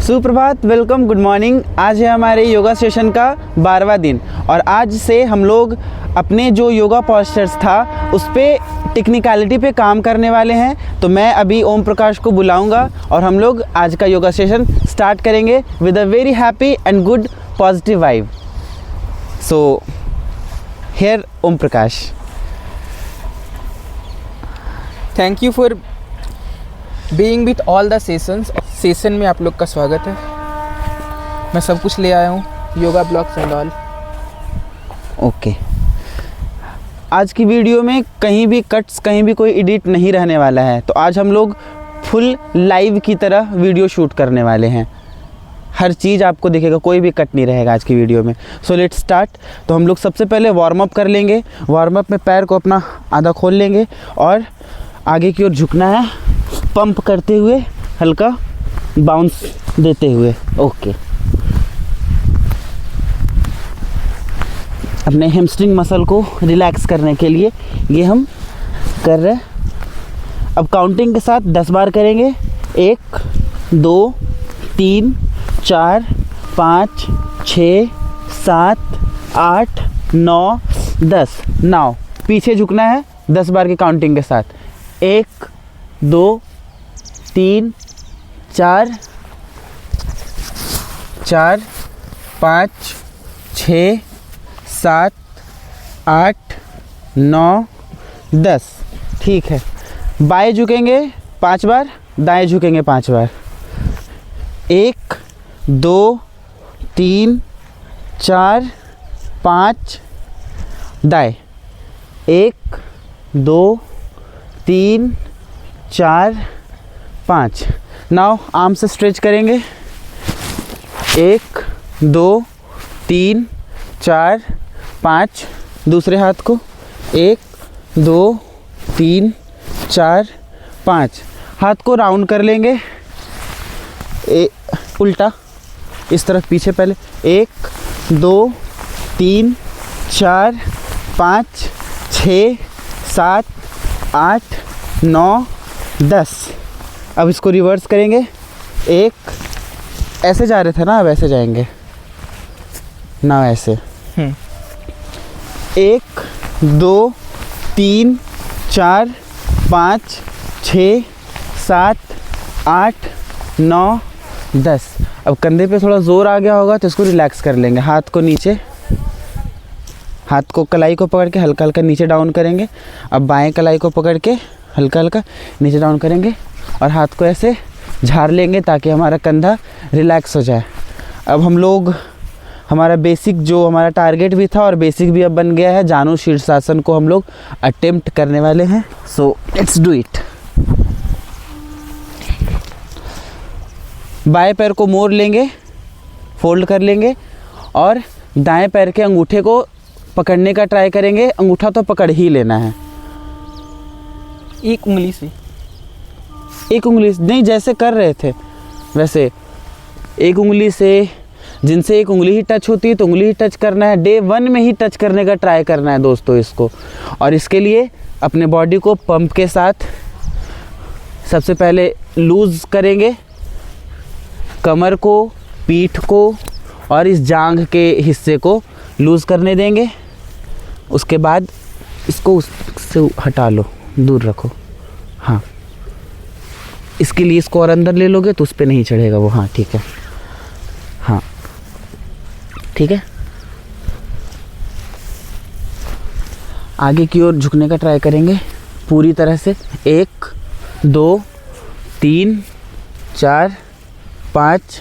सुप्रभात, welcome, good morning. आज है हमारे योगा सेशन का 12वां दिन और आज से हम लोग अपने जो योगा पोस्चर्स था उस पर टेक्निकलिटी पे काम करने वाले हैं। तो मैं अभी ओम प्रकाश को बुलाऊंगा और हम लोग आज का योगा सेशन स्टार्ट करेंगे with a very happy and good positive vibe. So here Om Prakash. Thank you for being with all the session में आप लोग का स्वागत है। मैं सब कुछ ले आया हूँ, yoga blocks and all. Okay, आज की वीडियो में कहीं भी कट्स, कहीं भी कोई एडिट नहीं रहने वाला है। तो आज हम लोग फुल लाइव की तरह वीडियो शूट करने वाले हैं। हर चीज़ आपको दिखेगा, कोई भी कट नहीं रहेगा आज की वीडियो में। So let's start. तो हम लोग सबसे पहले वार्म अप कर लेंगे। वार्म अप में पैर को अपना आधा खोल लेंगे और आगे की ओर झुकना है, पंप करते हुए, हल्का बाउंस देते हुए। ओके, अपने हैमस्ट्रिंग मसल को रिलैक्स करने के लिए ये हम कर रहे हैं। अब काउंटिंग के साथ 10 बार करेंगे। 1 2 3 4 5 6 7 8 9 10। नाउ पीछे झुकना है 10 बार की काउंटिंग के साथ। 1 2 3 4 5 6 7 8 9 10। ठीक है, बाएं झुकेंगे 5 बार, दाएं झुकेंगे 5 बार। 1 2 3 4 5 दाएं। 1 2 3 4 5। नाउ आर्म से स्ट्रेच करेंगे। 1 2 3 4 5। दूसरे हाथ को 1 2 3 4 5। हाथ को राउंड कर लेंगे, उल्टा इस तरफ पीछे। पहले 1 2 3 4 5 6 7 8 9 10। अब इसको रिवर्स करेंगे। 1 ऐसे जा रहे थे ना, अब ऐसे जाएंगे ना, ऐसे। 1 2 3 4 5 6 7 8 9 10। अब कंधे पे थोड़ा ज़ोर आ गया होगा तो इसको रिलैक्स कर लेंगे। हाथ को नीचे, हाथ को कलाई को पकड़ के हल्का हल्का नीचे डाउन करेंगे। अब बाएं कलाई को पकड़ के हल्का हल्का नीचे डाउन करेंगे और हाथ को ऐसे झाड़ लेंगे ताकि हमारा कंधा रिलैक्स हो जाए। अब हम लोग हमारा बेसिक, जो हमारा टारगेट भी था और बेसिक भी अब बन गया है, जानु शीर्षासन को हम लोग अटेम्प्ट करने वाले हैं। So let's do it. बाएं पैर को मोड़ लेंगे, फोल्ड कर लेंगे और दाएं पैर के अंगूठे को पकड़ने का ट्राई करेंगे। अंगूठा तो पकड़ ही लेना है, एक उंगली से। एक उंगली नहीं, जैसे कर रहे थे वैसे एक उंगली से। जिनसे एक उंगली ही टच होती है तो उंगली ही टच करना है। डे 1 में ही टच करने का ट्राई करना है दोस्तों इसको। और इसके लिए अपने बॉडी को पंप के साथ सबसे पहले लूज़ करेंगे, कमर को, पीठ को और इस जांघ के हिस्से को लूज़ करने देंगे। उसके बाद इसको उससे हटा लो, दूर रखो। हाँ, इसके लिए इसको और अंदर ले लोगे तो उस पर नहीं चढ़ेगा वो। हाँ ठीक है, हाँ ठीक है। आगे की ओर झुकने का ट्राई करेंगे पूरी तरह से। 1 2 3 4 5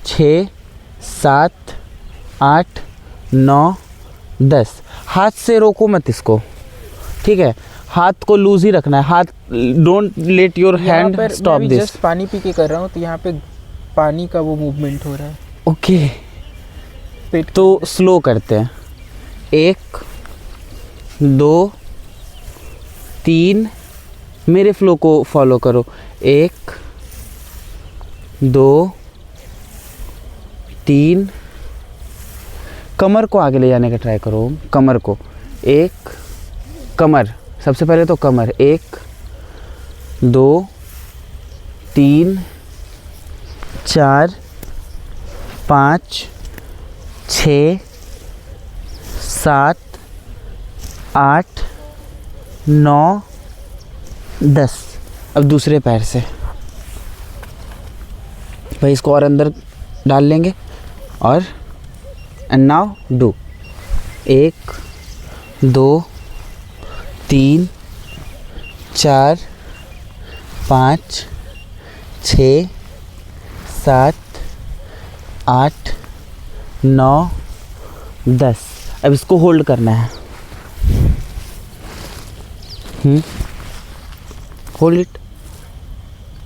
6 7 8 9 10। हाथ से रोको मत इसको, ठीक है। हाथ को लूज ही रखना है। हाथ, don't let your hand stop this. Just पानी पी के कर रहा हूँ तो यहाँ पे पानी का वो मूवमेंट हो रहा है। ओके, तो स्लो करते हैं। 1 2 3, मेरे फ्लो को फॉलो करो। 1 2 3। कमर को आगे ले जाने का ट्राई करो, कमर को। 1 कमर, सबसे पहले तो कमर। 1 2 3 4 5 6 7 8 9 10। अब दूसरे पैर से भाई इसको और अंदर डाल लेंगे और एंड नाउ डू 1 2 3 4 5 6 7 8 9 10। अब इसको होल्ड करना है। Hold it.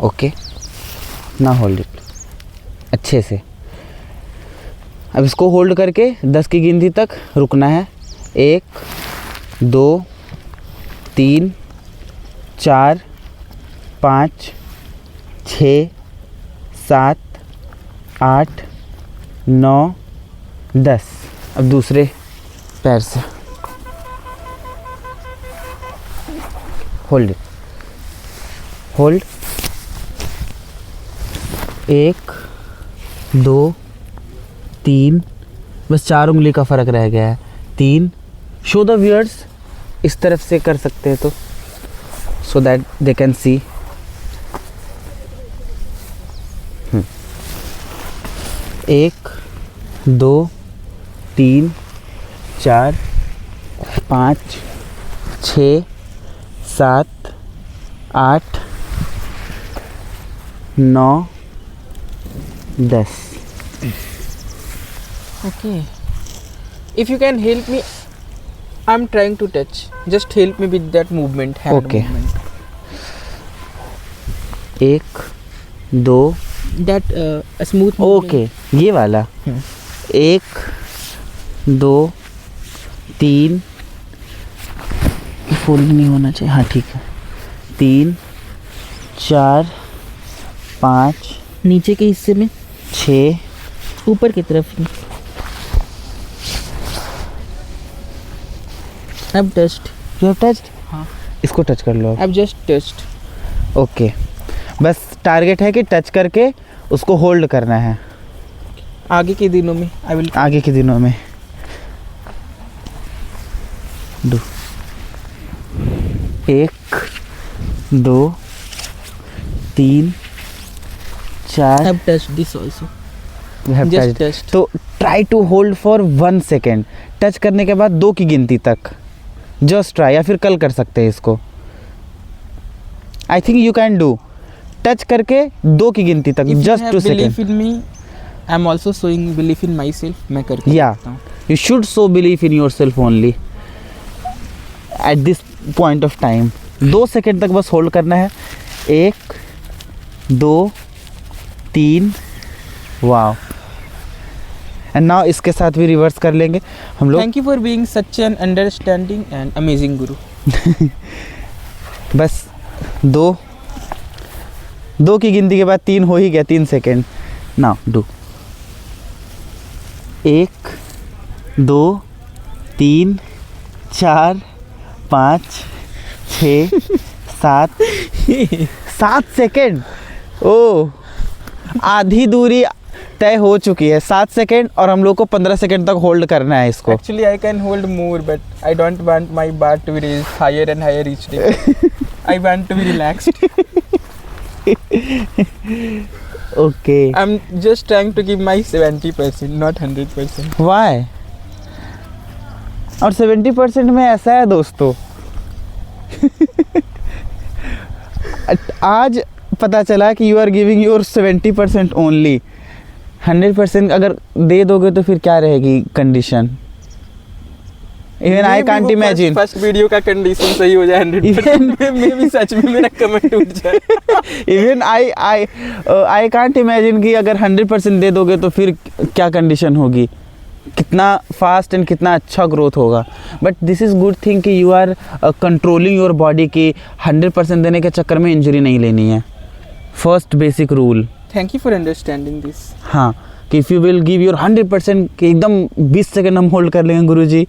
ओके, ना होल्ड इट अच्छे से। अब इसको होल्ड करके 10 की गिनती तक रुकना है। 1 2 3 4 5 6 7 8 9 10। अब दूसरे पैर से होल्ड इट। होल्ड 1 2 3, बस 4 उंगली का फ़र्क रह गया है। 3। शो द व्यूअर्स, इस तरफ से कर सकते हैं तो so that they can see. 1 2 3 4 5 6 7 8 9 10। Okay. If you can help me, I'm trying to touch. Just help me with that movement, hand Okay. movement. 1 2 That a smooth movement. Okay, ये वाला। 1 2 3, fold नहीं होना चाहिए। हाँ ठीक है। 3 4 5 नीचे के हिस्से में, 6 ऊपर की तरफ। अब टच्ड। You have touched. हाँ, इसको टच कर लो। अब जस्ट टच्ड। ओके, बस टारगेट है कि टच करके उसको होल्ड करना है आगे के दिनों में आई विल। आगे के दिनों में। दो 1 2 3 4। अब touch this also. You have Just touched. touched. तो try to hold for 1 second. Touch करने के बाद 2 की गिनती तक जस्ट ट्राई, या फिर कल कर सकते हैं इसको। आई think you can do. Touch करके 2 की गिनती तक, just 2 believe second. In me, I am also showing believe in my self. मैं करके या देखता हूँ। You should so believe in your self only at this point of time. 2 second तक बस होल्ड करना है। 1 2 3। वाओ। एंड नाउ इसके साथ भी रिवर्स कर लेंगे हम लोग। Thank you for being such an understanding and amazing गुरु। बस 2 की गिनती के बाद 3 हो ही गया। 3 सेकेंड। Now do 1 2 3 4 5 6 7 7 second. ओ, आधी दूरी तय हो चुकी है। 7 सेकेंड, और हम लोग को 15 सेकेंड तक होल्ड करना है इसको। Actually, I can hold more, but I don't want my bar to be raised higher and higher each day. I want to be relaxed. Okay, I'm just trying to give my 70%, not 100%. Why? और 70% में ऐसा है दोस्तों, आज पता चला कि you are giving your 70% only. 100% अगर दे दोगे तो फिर क्या रहेगी condition? Even I can't imagine. First video का कंडीशन सही हो जाए 100%, में भी सच में मेरा कमेंट उठ जाए। इवन आई कांट इमेजिन कि अगर 100% दे दोगे तो फिर क्या कंडीशन होगी, कितना फास्ट एंड कितना अच्छा ग्रोथ होगा। But this is good thing कि you are controlling your body की 100% देने के चक्कर में इंजरी नहीं लेनी है। First basic rule. Thank you for understanding this. हाँ, कि if you will give your 100% कि एकदम 20 सेकेंड हम होल्ड कर लेंगे गुरुजी,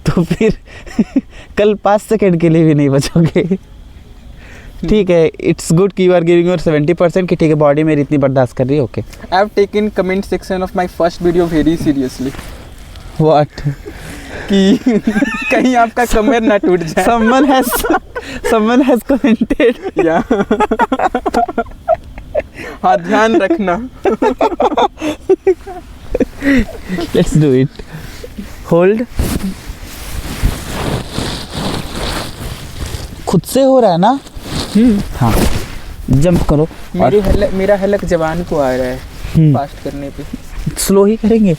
तो फिर कल 5 सेकेंड के लिए भी नहीं बचोगे। ठीक है, इट्स गुड कि यू आर गिविंग योर 70% कि ठीक है बॉडी मेरी इतनी बर्दाश्त कर रही है। Okay, I have taken comment section of my first video very seriously. What? कि कहीं आपका कमर ना टूट जाए। someone has commented. या हाँ, ध्यान रखना। Let's do it. Hold. खुद से हो रहा है ना? हाँ, जंप करो। मेरा हलक जवान को आ रहा है फास्ट करने पे। स्लो ही करेंगे।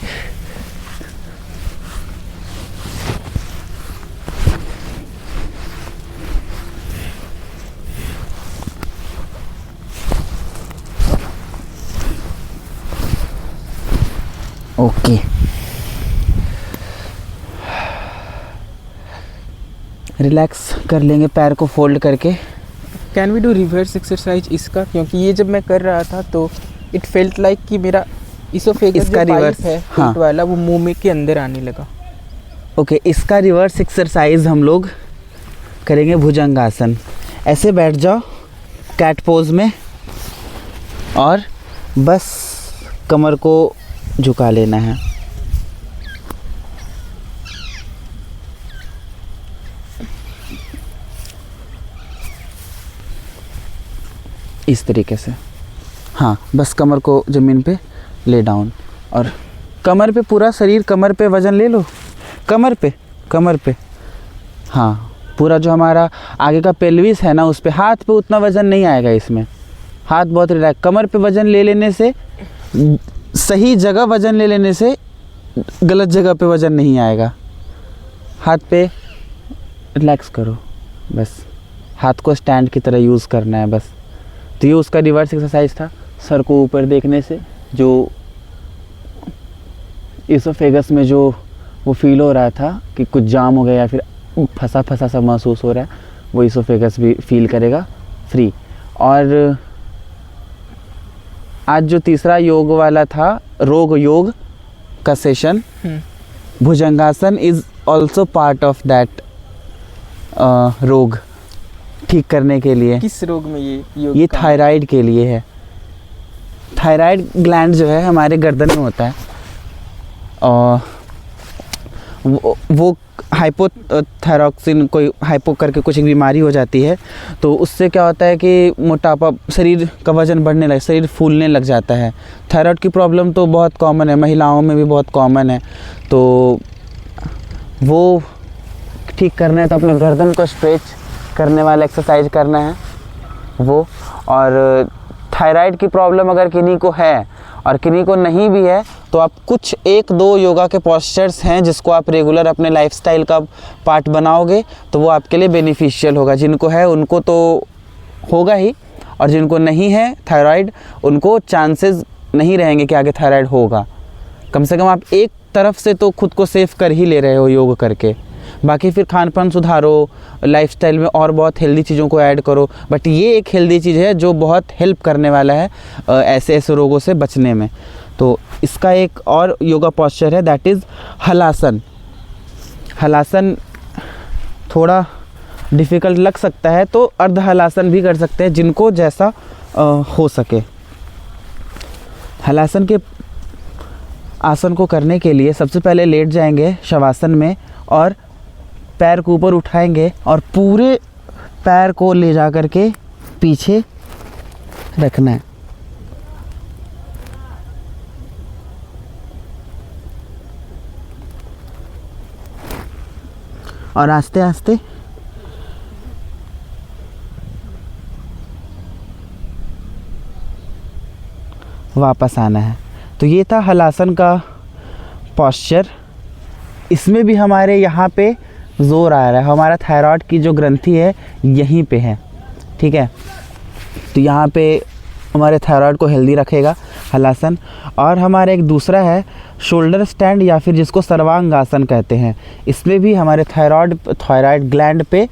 ओके, रिलैक्स कर लेंगे पैर को फोल्ड करके। Can we do reverse exercise इसका? क्योंकि ये जब मैं कर रहा था तो इट फेल्ट लाइक कि मेरा इसोफेगस इसका जो रिवर्स पाइप है हाँ। पेट वाला वो मुंह में के अंदर आने लगा। ओके, इसका रिवर्स एक्सरसाइज हम लोग करेंगे भुजंगासन। ऐसे बैठ जाओ कैट पोज में और बस कमर को झुका लेना है। इस तरीके से, हाँ, बस कमर को ज़मीन पे ले डाउन और कमर पे पूरा शरीर, कमर पे वज़न ले लो, कमर पे हाँ, पूरा जो हमारा आगे का पेल्विस है ना उस पे, हाथ पे उतना वज़न नहीं आएगा इसमें, हाथ बहुत रिलैक्स। कमर पे वज़न ले लेने से, सही जगह वज़न ले लेने से गलत जगह पे वज़न नहीं आएगा। हाथ पे रिलैक्स करो, बस हाथ को स्टैंड की तरह यूज़ करना है बस। तो ये उसका रिवर्स एक्सरसाइज था, सर को ऊपर देखने से जो इसोफेगस में जो वो फील हो रहा था कि कुछ जाम हो गया या फिर फंसा फंसा सा महसूस हो रहा है, वो इसोफेगस भी फील करेगा फ्री। और आज जो तीसरा योग वाला था, रोग योग का session, bhujangasana is also part of that रोग ठीक करने के लिए। किस रोग में ये योग? ये थायराइड के लिए है। थायराइड ग्लैंड जो है हमारे गर्दन में होता है और वो हाइपोथायरॉक्सिन, कोई हाइपो करके कुछ एक बीमारी हो जाती है, तो उससे क्या होता है कि मोटापा, शरीर का वज़न बढ़ने लगे, शरीर फूलने लग जाता है। थायराइड की प्रॉब्लम तो बहुत कॉमन है, महिलाओं में भी बहुत कॉमन है। तो वो ठीक करना है तो अपने गर्दन को स्ट्रेच करने वाला एक्सरसाइज करना है वो। और थायराइड की प्रॉब्लम अगर किन्हीं को है और किन्हीं को नहीं भी है तो आप कुछ 1-2 योगा के पोस्चर्स हैं जिसको आप रेगुलर अपने लाइफस्टाइल का पार्ट बनाओगे तो वो आपके लिए बेनिफिशियल होगा। जिनको है उनको तो होगा ही, और जिनको नहीं है थायराइड उनको चांसेस नहीं रहेंगे कि आगे थायराइड होगा। कम से कम आप एक तरफ से तो खुद को सेफ कर ही ले रहे हो योग करके। बाकी फिर खान पान सुधारो, लाइफस्टाइल में और बहुत हेल्दी चीज़ों को ऐड करो, बट ये एक हेल्दी चीज़ है जो बहुत हेल्प करने वाला है ऐसे ऐसे रोगों से बचने में। तो इसका एक और योगा पोस्चर है, दैट इज़ हलासन। हलासन थोड़ा डिफ़िकल्ट लग सकता है तो अर्ध हलासन भी कर सकते हैं, जिनको जैसा हो सके। हलासन के आसन को करने के लिए सबसे पहले लेट जाएंगे शवासन में और पैर को ऊपर उठाएंगे और पूरे पैर को ले जा कर के पीछे रखना है। और आस्ते आस्ते वापस आना है। तो ये था हलासन का पोस्चर। इसमें भी हमारे यहाँ पे ज़ोर आ रहा है, हमारा थायराइड की जो ग्रंथि है यहीं पे है, ठीक है। तो यहाँ पे हमारे थायराइड को हेल्दी रखेगा हलासन। और हमारा एक दूसरा है शोल्डर स्टैंड या फिर जिसको सर्वांगासन कहते हैं। इसमें भी हमारे थायराइड ग्लैंड पे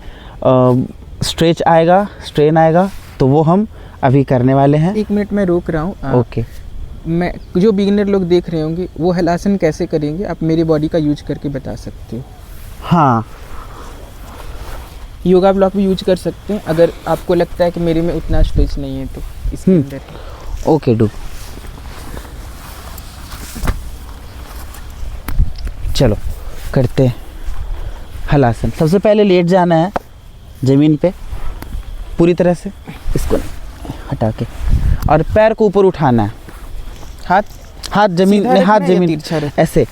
स्ट्रेच आएगा, स्ट्रेन आएगा, तो वो हम अभी करने वाले हैं। 1 मिनट में रोक रहा हूँ। ओके, मैं जो बिगिनर लोग देख रहे होंगे वो हलासन कैसे करेंगे, आप मेरी बॉडी का यूज करके बता सकते हो। हाँ, योगा ब्लॉक भी यूज कर सकते हैं अगर आपको लगता है कि मेरे में उतना स्ट्रेच नहीं है तो इसके अंदर। Okay do. चलो करते हैं हलासन। सबसे पहले लेट जाना है ज़मीन पे पूरी तरह से, इसको हटा के, और पैर को ऊपर उठाना है। हाथ ज़मीन सीधा में, हाथ रखना है या ज़मीन तिरछा रखना? ऐसे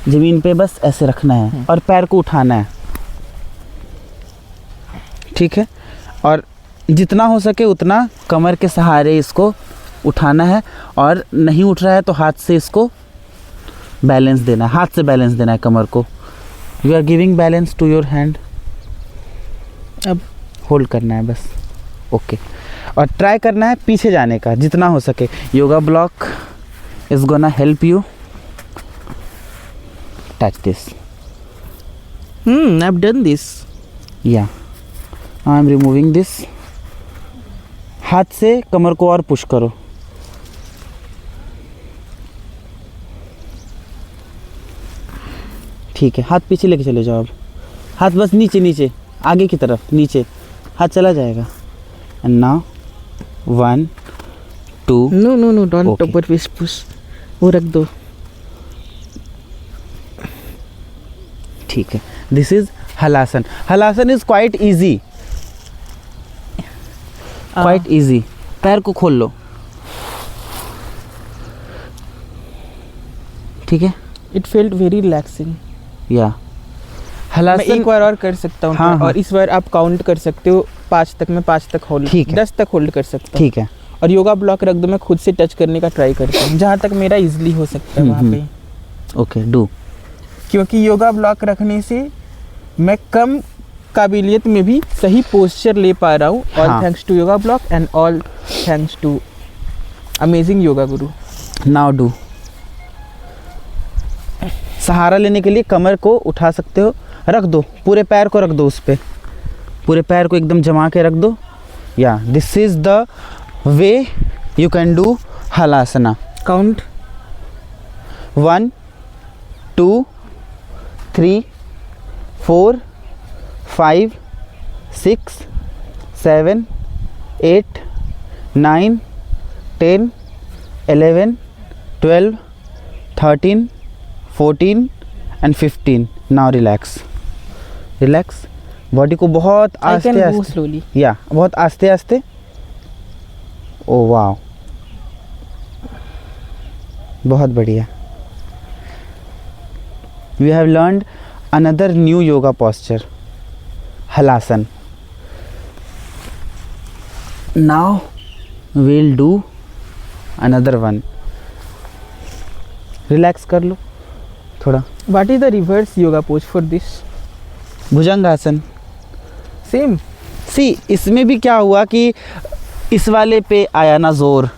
ज़मीन पे बस ऐसे रखना है और पैर को उठाना है, ठीक है। और जितना हो सके उतना कमर के सहारे इसको उठाना है, और नहीं उठ रहा है तो हाथ से इसको बैलेंस देना है, हाथ से बैलेंस देना है कमर को। You are giving balance to your hand, अब होल्ड करना है बस। ओके, और ट्राई करना है पीछे जाने का जितना हो सके। Yoga block is gonna help you touch this. I've done this. या आई एम रिमूविंग दिस। हाथ से कमर को और पुश करो। ठीक है, हाथ पीछे लेके चले जाओ। अब हाथ बस नीचे नीचे, आगे की तरफ नीचे हाथ चला जाएगा। And now 1 2। No, don't Okay. upper fist push. वो रख दो। ठीक है, this is halasana. Halasana is quite easy, quite easy. पैर को खोल लो, ठीक है। It felt very relaxing. या मैं हलासन एक बार और कर सकता हूँ। हाँ, हाँ। और इस बार आप काउंट कर सकते हो 5 तक। मैं 5 तक होल्ड, ठीक है। 10 तक होल्ड कर सकता हूँ। ठीक है। और योगा ब्लॉक रख दो, मैं खुद से टच करने का ट्राई करता हूँ जहाँ तक मेरा इजीली हो सकता है वहाँ पे। Okay do. क्योंकि योगा ब्लॉक रखने से मैं कम काबिलियत में भी सही पोस्चर ले पा रहा हूँ। ऑल हाँ। Thanks to yoga block and all thanks to amazing yoga guru. Now do. सहारा लेने के लिए कमर को उठा सकते हो, रख दो, पूरे पैर को रख दो उस पे, पूरे पैर को एकदम जमा के रख दो। या this is the way you can do halasana. Count 1 2 3 4 5 6 7 8 9 10 11 12 13 14 and 15. Now relax, relax. Body को बहुत आई आस्ते कैन गो आस्ते, स्लोली। या बहुत आस्ते आस्ते। ओ वाह, बहुत बढ़िया। We have learned another new yoga posture, halasan. Now we'll do another one. Relax कर लो थोड़ा। What is the reverse yoga pose for this? Bhujangasana. Same. सी इसमें भी क्या हुआ कि इस वाले पे आया ना जोर,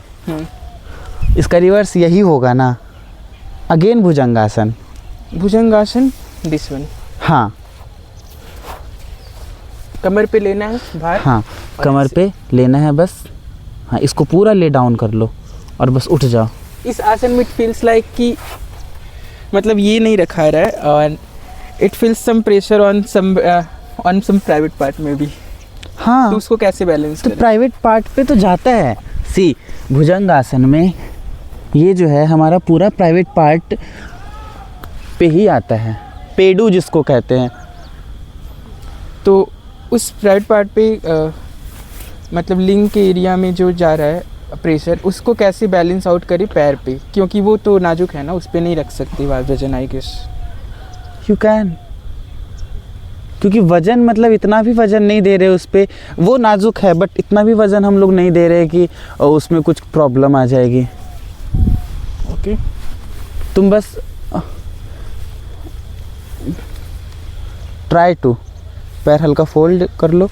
इसका रिवर्स यही होगा ना। Again bhujangasana. Bhujangasana, this one. हाँ कमर पे लेना है बाहर। हाँ, कमर पे लेना है बस। हाँ, इसको पूरा ले डाउन कर लो और बस उठ जाओ। इस आसन में फील्स लाइक कि मतलब ये नहीं रखा रहा है और it feels some pressure on some private part में भी। हाँ, तो उसको कैसे बैलेंस तो करें? प्राइवेट पार्ट पे तो जाता है। सी भुजंगासन में ये जो है हमारा पूरा प्राइवेट पार्ट पे ही आता है, पेडू जिसको कहते हैं। तो उस प्राइवेट पार्ट पे मतलब लिंग के एरिया में जो जा रहा है प्रेशर, उसको कैसे बैलेंस आउट करें पैर पे, क्योंकि वो तो नाजुक है ना, उस पे नहीं रख सकती वजन आई गेस। यू कैन, क्योंकि वजन मतलब इतना भी वजन नहीं दे रहे उस पे, वो नाजुक है बट इतना भी वजन हम लोग नहीं दे रहे कि उसमें कुछ प्रॉब्लम आ जाएगी। ओके, तुम बस ट्राई टू पैर हल्का फोल्ड कर लो।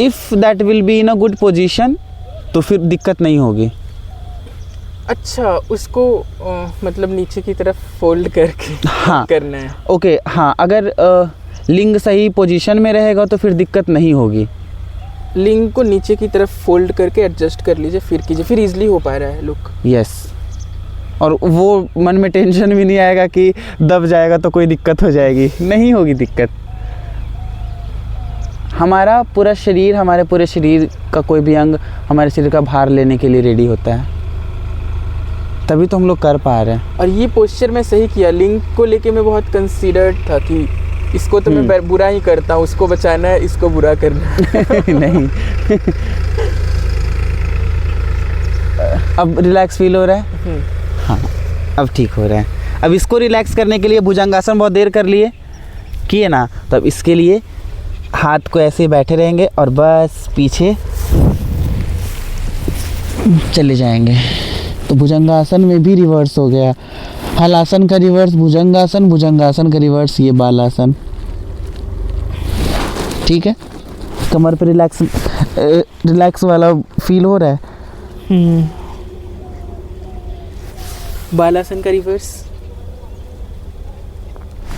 If that will be in a good position तो फिर दिक्कत नहीं होगी। अच्छा, उसको मतलब नीचे की तरफ फोल्ड करके हाँ करना है। ओके, हाँ, अगर लिंग सही पोजीशन में रहेगा तो फिर दिक्कत नहीं होगी। लिंग को नीचे की तरफ फोल्ड करके एडजस्ट कर लीजिए, फिर कीजिए, फिर इजीली हो पा रहा है लुक। यस, और वो मन में टेंशन भी नहीं आएगा कि दब जाएगा तो कोई दिक्कत हो जाएगी, नहीं होगी दिक्कत। हमारा पूरा शरीर, हमारे पूरे शरीर का कोई भी अंग हमारे शरीर का भार लेने के लिए रेडी होता है, तभी तो हम लोग कर पा रहे हैं। और ये पोस्चर मैं सही किया, लिंग को लेके मैं बहुत कंसीडर्ड था कि इसको तो मैं बुरा ही करता हूँ, उसको बचाना है, इसको बुरा करना है। नहीं। अब रिलैक्स फील हो रहा है? हाँ, अब ठीक हो रहा है। अब इसको रिलैक्स करने के लिए भुजंगासन बहुत देर कर लिए किए ना, तो अब इसके लिए हाथ को ऐसे बैठे रहेंगे और बस पीछे चले जाएंगे। तो भुजंगासन में भी रिवर्स हो गया, हलासन का रिवर्स भुजंगासन, भुजंगासन का रिवर्स ये बालासन। ठीक है, कमर पे रिलैक्स वाला फील हो रहा है। बालासन का रिवर्स,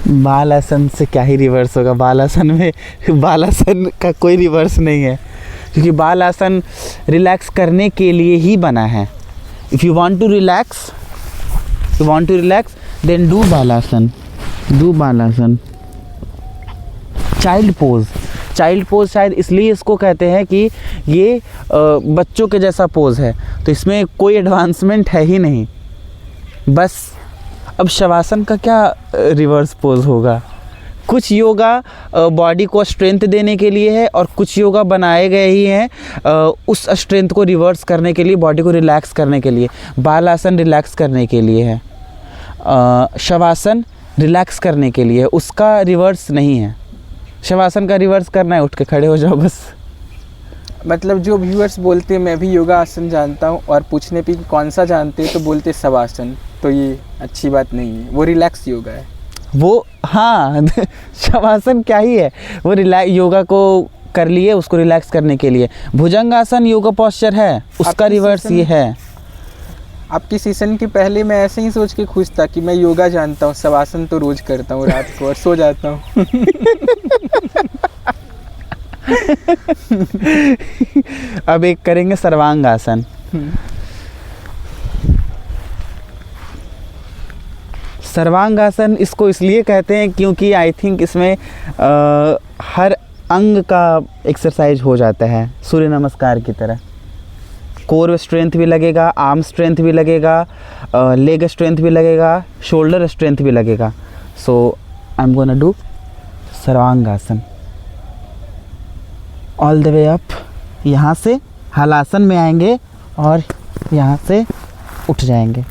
बालासन से क्या ही रिवर्स होगा, बालासन में बालासन का कोई रिवर्स नहीं है, क्योंकि बालासन रिलैक्स करने के लिए ही बना है। If you want to relax, then do balasana, child pose शायद इसलिए इसको कहते हैं कि ये बच्चों के जैसा पोज है, तो इसमें कोई एडवांसमेंट है ही नहीं। बस अब शवासन का क्या रिवर्स पोज होगा? कुछ योगा बॉडी को स्ट्रेंथ देने के लिए है और कुछ योगा बनाए गए ही हैं उस स्ट्रेंथ को रिवर्स करने के लिए, बॉडी को रिलैक्स करने के लिए। बालासन रिलैक्स करने के लिए है, शवासन रिलैक्स करने के लिए, उसका रिवर्स नहीं है। शवासन का रिवर्स करना है, उठ के खड़े हो जाओ बस। मतलब जो व्यूअर्स बोलते हैं मैं भी योगा आसन जानता हूँ और पूछने पे कि कौन सा जानते हैं तो बोलते शवासन, तो ये अच्छी बात नहीं है, वो रिलैक्स योगा है वो। हाँ शवासन क्या ही है, वो योगा को कर लिए, उसको रिलैक्स करने के लिए। भुजंगासन योगा पोस्चर है, उसका रिवर्स ये है। आपकी सीजन के पहले मैं ऐसे ही सोच के खुश था कि मैं योगा जानता हूँ, शवासन तो रोज करता हूँ रात को और सो जाता हूँ। अब एक करेंगे सर्वांगासन। सर्वांगासन इसको इसलिए कहते हैं क्योंकि आई थिंक इसमें हर अंग का एक्सरसाइज हो जाता है, सूर्य नमस्कार की तरह। कोर स्ट्रेंथ भी लगेगा, आर्म स्ट्रेंथ भी लगेगा, लेग स्ट्रेंथ भी लगेगा, शोल्डर स्ट्रेंथ भी लगेगा। So I am gonna do sarvangasana all the way up. यहाँ से हलासन में आएंगे और यहाँ से उठ जाएंगे।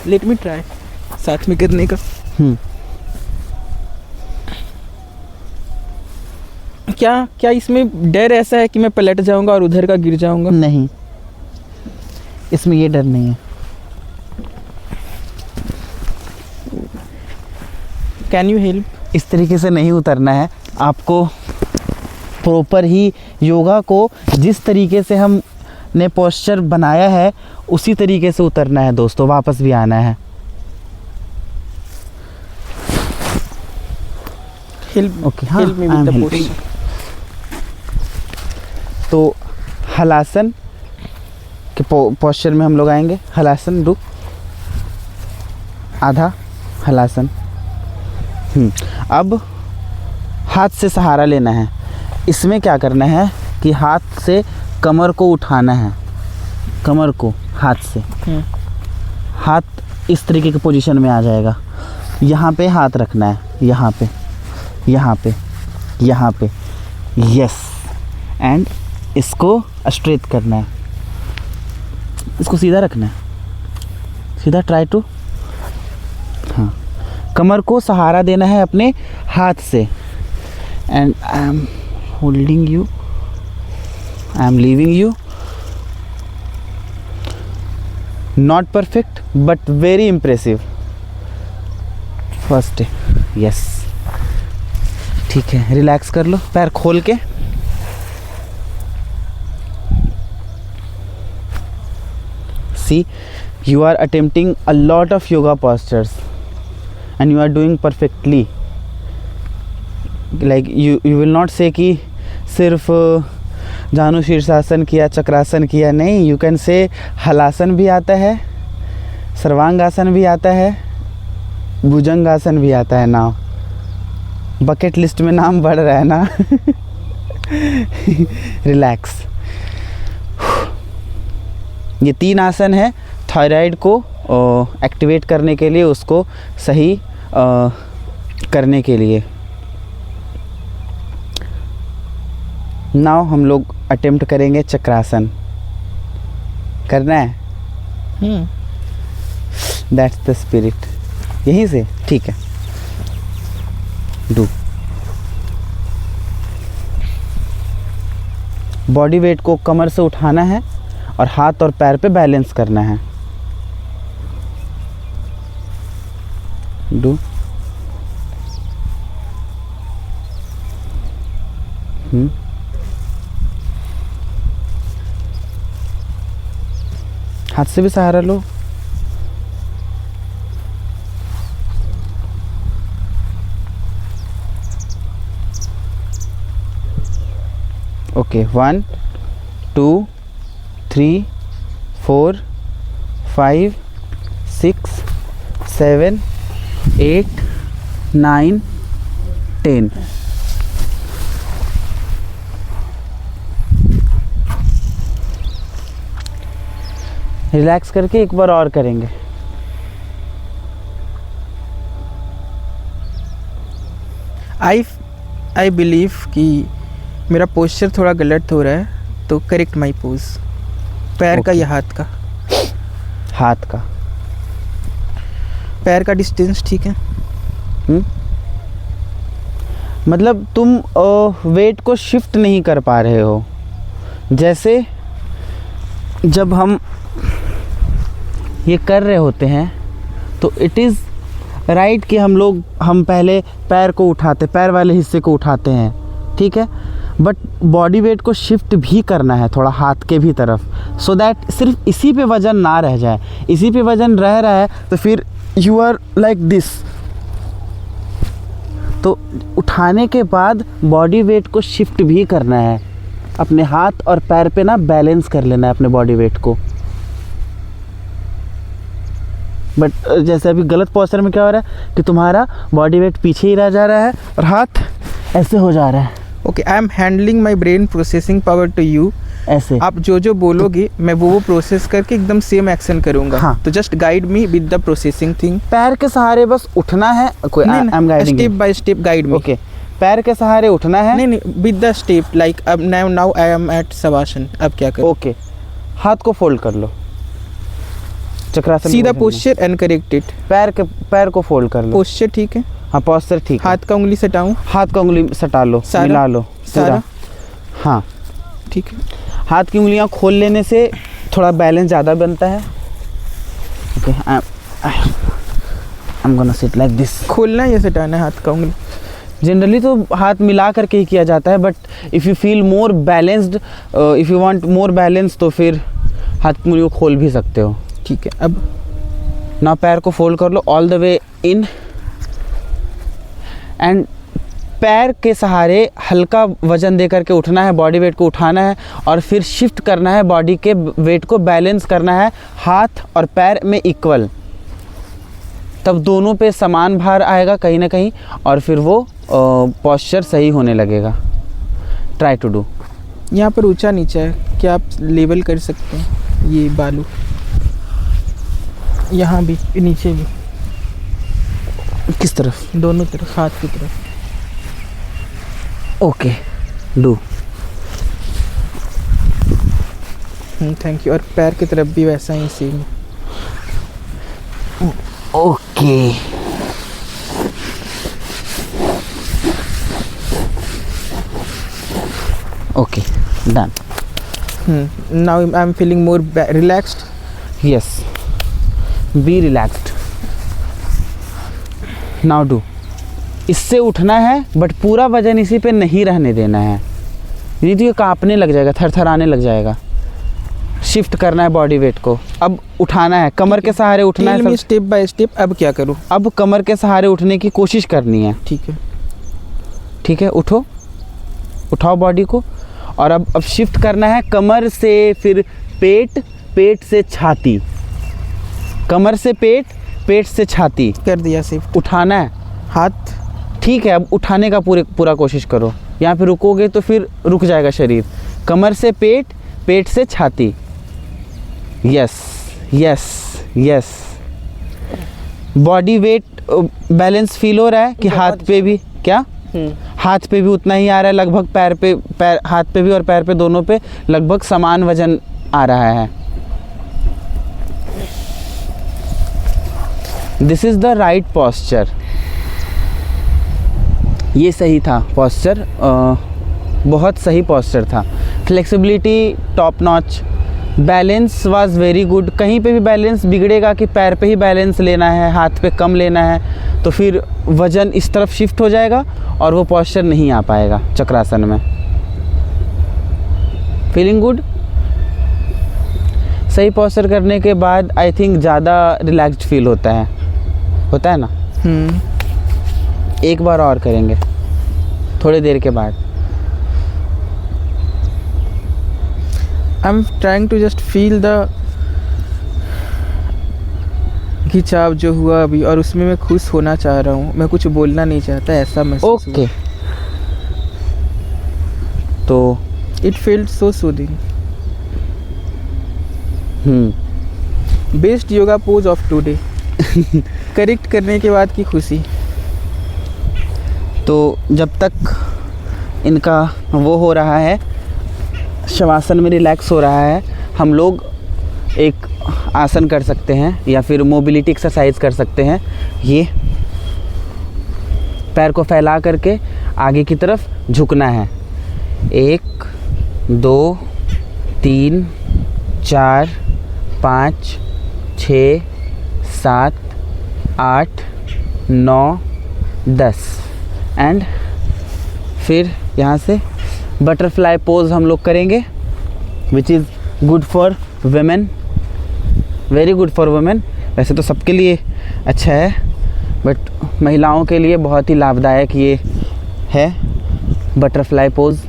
लेट मी ट्राई साथ में करने का। क्या इसमें डर ऐसा है कि मैं पलट जाऊंगा और उधर का गिर जाऊंगा? नहीं, इसमें ये डर नहीं है। Can you help? इस तरीके से नहीं उतरना है आपको, प्रॉपर ही योगा को जिस तरीके से हमने पोस्चर बनाया है उसी तरीके से उतरना है दोस्तों, वापस भी आना है। Okay, help me with the posture. तो हलासन के पोस्चर में हम लोग आएंगे। हलासन, रुक, आधा हलासन। अब हाथ से सहारा लेना है। इसमें क्या करना है कि हाथ से कमर को उठाना है, कमर को हाथ से। हाथ इस तरीके की पोजीशन में आ जाएगा। यहाँ पे हाथ रखना है, यहाँ पे, यहाँ पे, यहाँ पे, यस। एंड इसको स्ट्रेट करना है, इसको सीधा रखना है, सीधा, ट्राई टू। हाँ, कमर को सहारा देना है अपने हाथ से। And I am holding you, I am leaving you. Not perfect but very impressive. First, yes, ठीक है। रिलैक्स कर लो, पैर खोल के। See, you are attempting a lot of yoga postures and you are doing perfectly. Like you will not say कि सिर्फ जानु शीर्षासन किया, चक्रासन किया, नहीं। You can say हलासन भी आता है, सर्वांगासन भी आता है, भुजंगासन भी आता है नाउ, बकेट लिस्ट में नाम बढ़ रहा है ना। रिलैक्स। ये 3 आसन है थायराइड को एक्टिवेट करने के लिए, उसको सही करने के लिए। नाउ हम लोग अटेम्प्ट करेंगे चक्रासन। करना है? That's the spirit. यहीं से ठीक है, डू। बॉडी वेट को कमर से उठाना है और हाथ और पैर पे बैलेंस करना है। डू। हाथ से भी सहारा लो। ओके, 1 2 3 4 5 6 7 8 9 10। रिलैक्स करके एक बार और करेंगे। आई बिलीव कि मेरा पोस्चर थोड़ा गलत हो रहा है, तो करेक्ट माई पोज। पैर का या हाथ का? हाथ का। पैर का डिस्टेंस ठीक है? मतलब तुम वेट को शिफ्ट नहीं कर पा रहे हो। जैसे जब हम ये कर रहे होते हैं तो इट इज़ राइट कि हम पहले पैर को उठाते, पैर वाले हिस्से को उठाते हैं, ठीक है, बट बॉडी वेट को शिफ्ट भी करना है थोड़ा हाथ के भी तरफ, सो दैट सिर्फ इसी पे वज़न ना रह जाए। इसी पे वज़न रह रहा है तो फिर यू आर लाइक दिस। तो उठाने के बाद बॉडी वेट को शिफ्ट भी करना है, अपने हाथ और पैर पे ना बैलेंस कर लेना है अपने बॉडी वेट को। बट जैसे अभी गलत पोस्चर में क्या हो रहा है कि तुम्हारा बॉडी वेट पीछे ही रह जा रहा है और हाथ ऐसे हो जा रहा है। Okay, I am handling my brain processing power to you. ऐसे आप जो बोलोगे मैं वो प्रोसेस करके एकदम सेम एक्शन करूंगा। हाँ। तो just guide me with the processing thing. पैर के सहारे बस उठना है। कोई I am guiding step by step guide me. Okay, पैर के सहारे उठना है। नहीं विद द स्टेप, लाइक अब now I am at shavasana. अब क्या करूं? ओके, हाथ को फोल्ड कर लो, चक्रासन। सीधा पोस्चर एंड करेक्ट इट। पैर को फोल्ड कर लो। पोस्चर ठीक है? हाँ, पोस्चर ठीक है। हाथ का उंगली सटाऊं? हाथ का उंगली सटा लो, सारा? मिला लो सारा? हाँ ठीक है। हाथ की उंगलियां खोल लेने से थोड़ा बैलेंस ज़्यादा बनता है। Okay, I am gonna sit like this. खोलना या सटाना है हाथ का उंगली? जनरली तो हाथ मिला करके ही किया जाता है, but if you feel more balanced, if you want more balance, तो फिर हाथ की उंगली को खोल भी सकते हो। ठीक है। अब ना पैर को फोल्ड कर लो all the way in, and पैर के सहारे हल्का वजन दे करके उठना है, बॉडी वेट को उठाना है और फिर शिफ्ट करना है, बॉडी के वेट को बैलेंस करना है हाथ और पैर में इक्वल। तब दोनों पे समान भार आएगा कहीं ना कहीं और फिर वो पोस्चर सही होने लगेगा। Try to do. यहाँ पर ऊंचा नीचा है, क्या आप लेवल कर सकते हैं? ये बालू यहाँ भी, नीचे भी, किस तरफ? दोनों तरफ, हाथ की तरफ। Okay, do. Thank you. और पैर की तरफ भी वैसा ही same. Okay, okay, done. Now I am feeling more relaxed. Yes, be relaxed. Now do. इससे उठना है बट पूरा वजन इसी पे नहीं रहने देना है, नहीं तो ये कांपने लग जाएगा, थरथराने लग जाएगा। शिफ्ट करना है बॉडी वेट को। अब उठाना है, कमर के सहारे उठना है। Step by step. अब क्या करूँ? अब कमर के सहारे उठने की कोशिश करनी है। ठीक है, ठीक है, उठो, उठाओ बॉडी को। और अब शिफ्ट करना है कमर से फिर पेट, पेट से छाती, कमर से पेट, पेट से छाती कर दिया शिफ्ट। उठाना है, हाथ ठीक है, अब उठाने का पूरा कोशिश करो। यहाँ पे रुकोगे तो फिर रुक जाएगा शरीर। कमर से पेट, पेट से छाती, yes yes yes. Body weight balance feel हो रहा है कि हाथ पे भी, क्या हाथ पे भी उतना ही आ रहा है लगभग, पैर हाथ पे भी और पैर पे दोनों पे लगभग समान वजन आ रहा है। This is the right posture. ये सही था पॉस्चर, बहुत सही पॉस्चर था। Flexibility top notch, balance was very good. कहीं पे भी बैलेंस बिगड़ेगा कि पैर पे ही बैलेंस लेना है, हाथ पे कम लेना है, तो फिर वज़न इस तरफ शिफ्ट हो जाएगा और वो पॉस्चर नहीं आ पाएगा चक्रासन में। Feeling good. सही पॉस्चर करने के बाद आई थिंक ज़्यादा रिलैक्स्ड फील होता है ना। एक बार और करेंगे थोड़ी देर के बाद। I am trying to just feel the खिंचाव जो हुआ अभी, और उसमें मैं खुश होना चाह रहा हूँ, मैं कुछ बोलना नहीं चाहता, ऐसा महसूस ओके। तो it field so soothing. Best yoga pose of today. Correct करने के बाद की खुशी। तो जब तक इनका वो हो रहा है, शवासन में रिलैक्स हो रहा है, हम लोग एक आसन कर सकते हैं या फिर मोबिलिटी एक्सरसाइज कर सकते हैं। ये पैर को फैला करके आगे की तरफ झुकना है। 1 2 3 4 5 6 7 8 9 10 एंड फिर यहाँ से बटरफ्लाई पोज हम लोग करेंगे, which is good for women, very good for women. वैसे तो सबके लिए अच्छा है, बट महिलाओं के लिए बहुत ही लाभदायक ये है बटरफ्लाई पोज।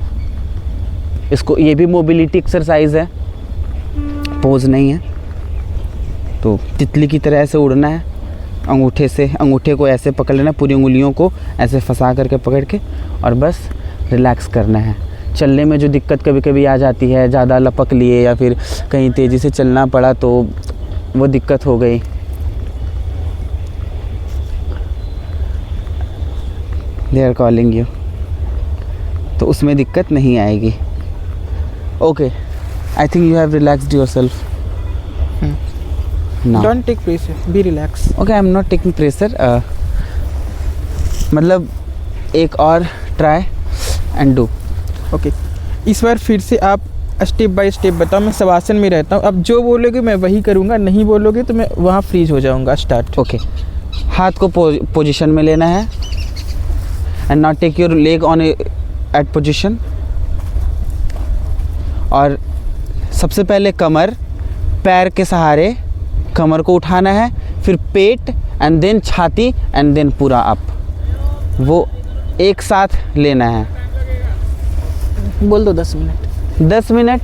इसको, ये भी मोबिलिटी एक्सरसाइज है, पोज नहीं है। तो तितली की तरह से उड़ना है, अंगूठे को ऐसे पकड़ लेना, पूरी उंगलियों को ऐसे फंसा करके पकड़ के, और बस रिलैक्स करना है। चलने में जो दिक्कत कभी कभी आ जाती है, ज़्यादा लपक लिए या फिर कहीं तेज़ी से चलना पड़ा तो वो दिक्कत हो गई। दे आर कॉलिंग यू, तो उसमें दिक्कत नहीं आएगी। Okay, I think you have relaxed yourself now. Don't take pressure, be relax. Okay, I am not taking pressure. मतलब एक और ट्राई एंड डू। ओके, इस बार फिर से आप स्टेप बाय स्टेप बताओ। मैं शवासन में रहता हूँ, अब जो बोलोगे मैं वही करूँगा, नहीं बोलोगे तो मैं वहाँ फ्रीज हो जाऊँगा। स्टार्ट। ओके, हाथ को पोजीशन में लेना है and not take your leg on at position. और सबसे पहले कमर, पैर के सहारे कमर को उठाना है, फिर पेट एंड देन छाती एंड देन पूरा अप, वो एक साथ लेना है। बोल दो 10 minute. 10 minute.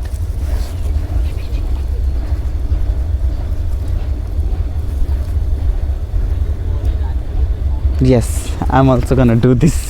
Yes, I'm also gonna do this.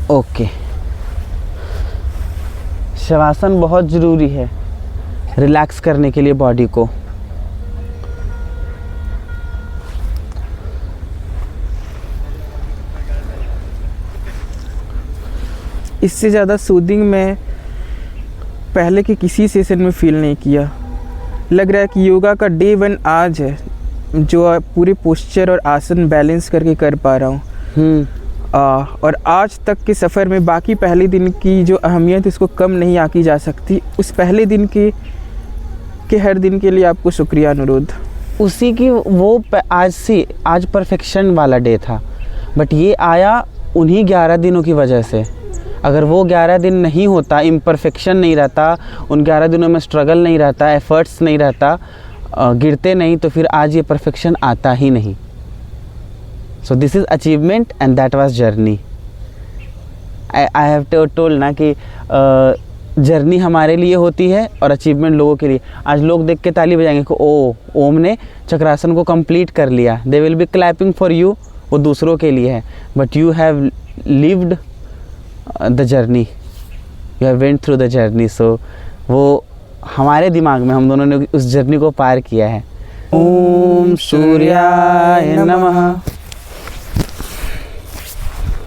Okay, shavasana बहुत ज़रूरी है रिलैक्स करने के लिए बॉडी को। इससे ज़्यादा सूदिंग मैं पहले के किसी सेशन में फील नहीं किया। लग रहा है कि योगा का डे 1 आज है, जो पूरे पोस्चर और आसन बैलेंस करके कर पा रहा हूँ। और आज तक के सफ़र में बाकी पहले दिन की जो अहमियत इसको कम नहीं आकी जा सकती। उस पहले दिन के हर दिन के लिए आपको शुक्रिया अनुरोध। उसी की वो आज परफेक्शन वाला डे था, बट ये आया उन्हीं 11 दिनों की वजह से। अगर वो 11 दिन नहीं होता, इम्परफेक्शन नहीं रहता, उन 11 दिनों में स्ट्रगल नहीं रहता, एफर्ट्स नहीं रहता, गिरते नहीं, तो फिर आज ये परफेक्शन आता ही नहीं। So this is achievement and that was journey. I have told ना कि जर्नी हमारे लिए होती है और अचीवमेंट लोगों के लिए। आज लोग देख के ताली बजाएंगे कि ओ ओम ने चक्रासन को कंप्लीट कर लिया, they will be clapping for you, वो दूसरों के लिए है, but you have lived the journey, you have went through the journey. So वो हमारे दिमाग में, हम दोनों ने उस जर्नी को पार किया है। ओम सूर्याय नमः।